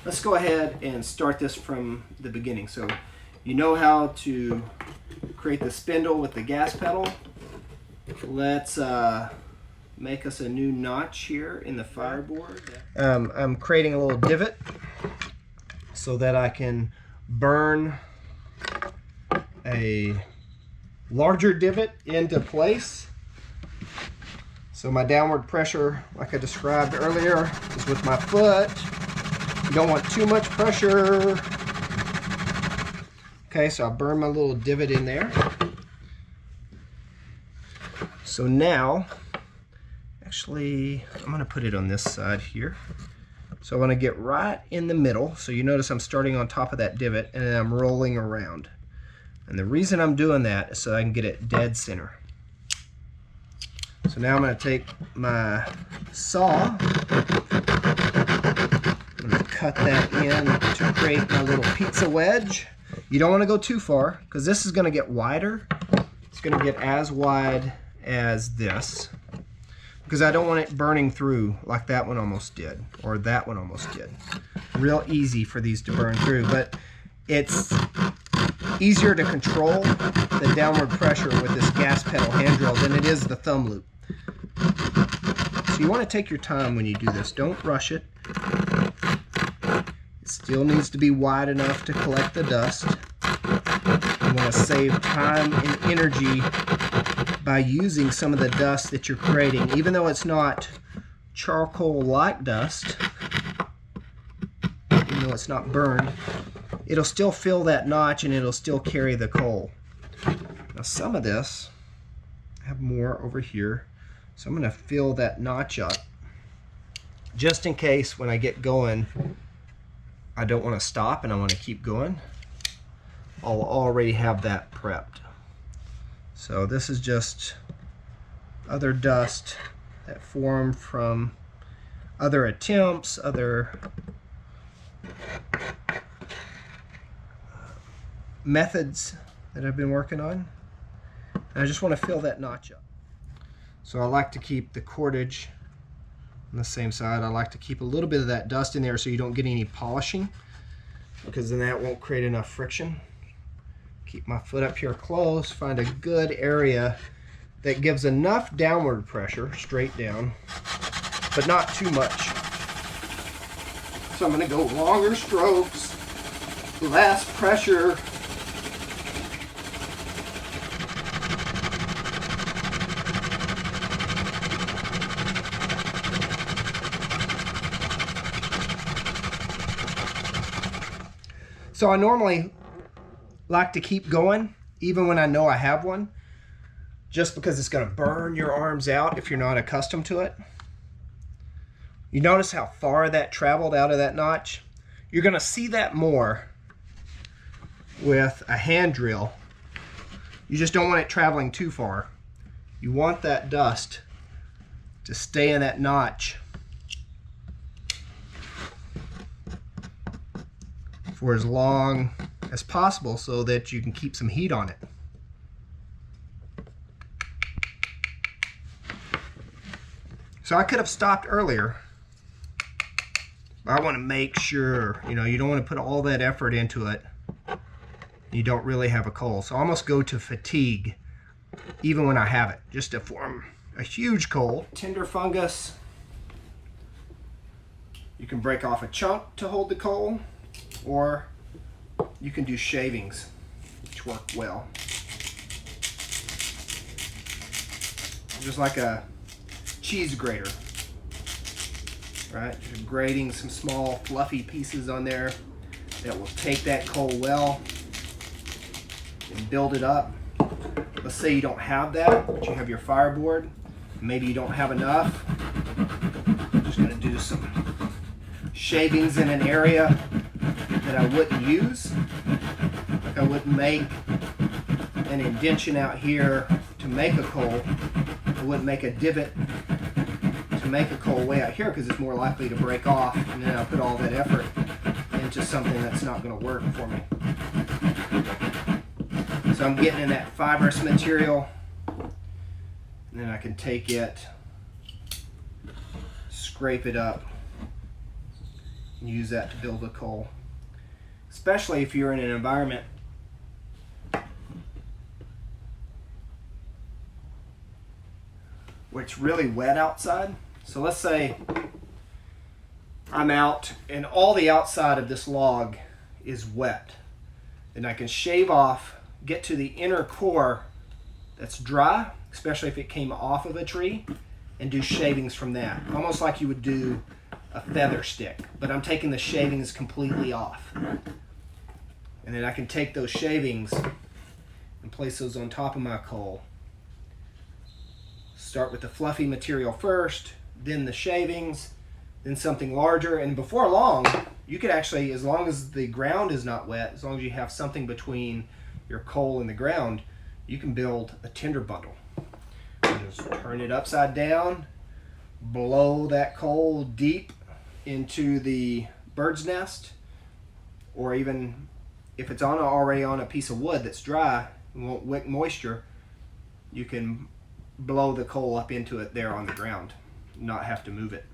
let's go ahead and start this from the beginning. So you know how to create the spindle with the gas pedal. Let's make us a new notch here in the fireboard. I'm creating a little divot so that I can burn a larger divot into place. So my downward pressure, like I described earlier, is with my foot. You don't want too much pressure. Okay, so I burn my little divot in there. So now, actually, I'm going to put it on this side here. So I want to get right in the middle. So you notice I'm starting on top of that divot and then I'm rolling around. And the reason I'm doing that is so I can get it dead center. So now I'm going to take my saw. I'm going to cut that in to create my little pizza wedge. You don't want to go too far because this is going to get wider. It's going to get as wide as this, because I don't want it burning through like that one almost did, or that one almost did. Real easy for these to burn through, but it's easier to control the downward pressure with this gas pedal hand drill than it is the thumb loop. So you want to take your time when you do this. Don't rush it. It still needs to be wide enough to collect the dust. You want to save time and energy by using some of the dust that you're creating, even though it's not charcoal-like dust, even though it's not burned, it'll still fill that notch and it'll still carry the coal. Now some of this, I have more over here, so I'm going to fill that notch up just in case when I get going I don't want to stop and I want to keep going. I'll already have that prepped. So this is just other dust that formed from other attempts, other methods that I've been working on. And I just want to fill that notch up. So I like to keep the cordage on the same side. I like to keep a little bit of that dust in there so you don't get any polishing, because then that won't create enough friction. Keep my foot up here close, find a good area that gives enough downward pressure, straight down, but not too much. So I'm going to go longer strokes, less pressure. So I normally like to keep going even when I know I have one, just because it's going to burn your arms out if you're not accustomed to it. You notice how far that traveled out of that notch? You're going to see that more with a hand drill. You just don't want it traveling too far. You want that dust to stay in that notch for as long as possible so that you can keep some heat on it. So I could have stopped earlier, but I want to make sure, you don't want to put all that effort into it. You don't really have a coal. So I almost go to fatigue even when I have it, just to form a huge coal. Tinder fungus, you can break off a chunk to hold the coal, or you can do shavings, which work well. Just like a cheese grater, right? You're grating some small fluffy pieces on there that will take that coal well and build it up. Let's say you don't have that, but you have your fireboard. Maybe you don't have enough. I'm just going to do some shavings in an area that I wouldn't use. Like I wouldn't make an indention out here to make a coal. I wouldn't make a divot to make a coal way out here because it's more likely to break off, and then I'll put all that effort into something that's not going to work for me. So I'm getting in that fibrous material, and then I can take it, scrape it up and use that to build a coal. Especially if you're in an environment where it's really wet outside. So let's say I'm out and all the outside of this log is wet. And I can shave off, get to the inner core that's dry, especially if it came off of a tree, and do shavings from that. Almost like you would do a feather stick, but I'm taking the shavings completely off. And then I can take those shavings and place those on top of my coal. Start with the fluffy material first, then the shavings, then something larger, and before long, you could actually, as long as the ground is not wet, as long as you have something between your coal and the ground, you can build a tinder bundle. Just turn it upside down, blow that coal deep into the bird's nest, or even if it's already on a piece of wood that's dry and won't wick moisture, you can blow the coal up into it there on the ground, not have to move it.